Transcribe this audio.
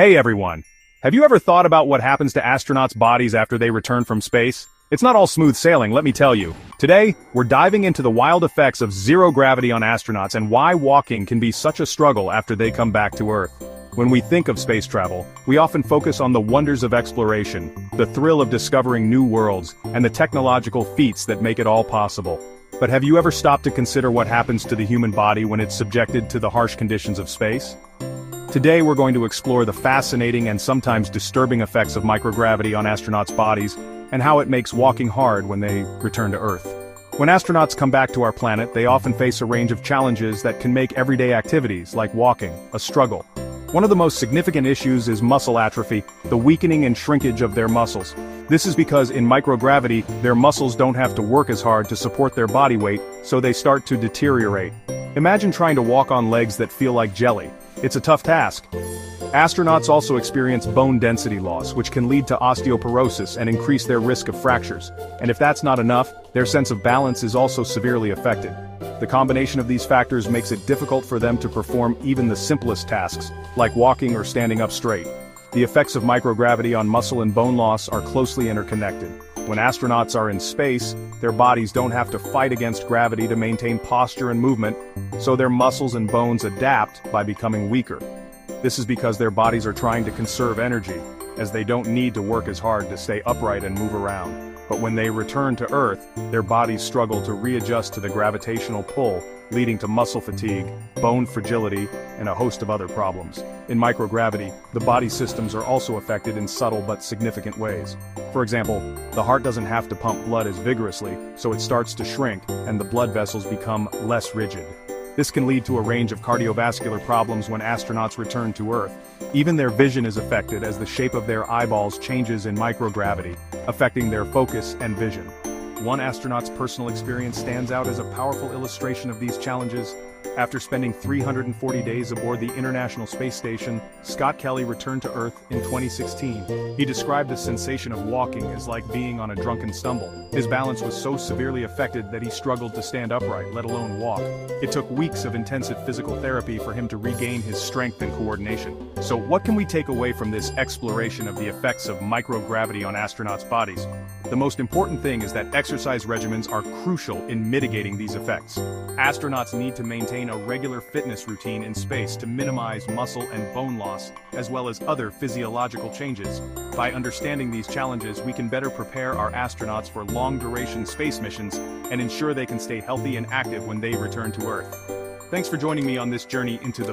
Hey everyone! Have you ever thought about what happens to astronauts' bodies after they return from space? It's not all smooth sailing, let me tell you. Today, we're diving into the wild effects of zero gravity on astronauts and why walking can be such a struggle after they come back to Earth. When we think of space travel, we often focus on the wonders of exploration, the thrill of discovering new worlds, and the technological feats that make it all possible. But have you ever stopped to consider what happens to the human body when it's subjected to the harsh conditions of space? Today we're going to explore the fascinating and sometimes disturbing effects of microgravity on astronauts' bodies, and how it makes walking hard when they return to Earth. When astronauts come back to our planet, they often face a range of challenges that can make everyday activities, like walking, a struggle. One of the most significant issues is muscle atrophy, the weakening and shrinkage of their muscles. This is because in microgravity, their muscles don't have to work as hard to support their body weight, so they start to deteriorate. Imagine trying to walk on legs that feel like jelly. It's a tough task. Astronauts also experience bone density loss, which can lead to osteoporosis and increase their risk of fractures. And if that's not enough, their sense of balance is also severely affected. The combination of these factors makes it difficult for them to perform even the simplest tasks, like walking or standing up straight. The effects of microgravity on muscle and bone loss are closely interconnected. When astronauts are in space, their bodies don't have to fight against gravity to maintain posture and movement, so their muscles and bones adapt by becoming weaker. This is because their bodies are trying to conserve energy, as they don't need to work as hard to stay upright and move around. But when they return to Earth, their bodies struggle to readjust to the gravitational pull, leading to muscle fatigue, bone fragility, and a host of other problems. In microgravity, the body systems are also affected in subtle but significant ways. For example, the heart doesn't have to pump blood as vigorously, so it starts to shrink, and the blood vessels become less rigid. This can lead to a range of cardiovascular problems when astronauts return to Earth. Even their vision is affected as the shape of their eyeballs changes in microgravity, affecting their focus and vision. One astronaut's personal experience stands out as a powerful illustration of these challenges. After spending 340 days aboard the International Space Station, Scott Kelly returned to Earth in 2016. He described the sensation of walking as like being on a drunken stumble. His balance was so severely affected that he struggled to stand upright, let alone walk. It took weeks of intensive physical therapy for him to regain his strength and coordination. So what can we take away from this exploration of the effects of microgravity on astronauts' bodies? The most important thing is that exercise regimens are crucial in mitigating these effects. Astronauts need to maintain a regular fitness routine in space to minimize muscle and bone loss, as well as other physiological changes. By understanding these challenges, we can better prepare our astronauts for long-duration space missions and ensure they can stay healthy and active when they return to Earth. Thanks for joining me on this journey into the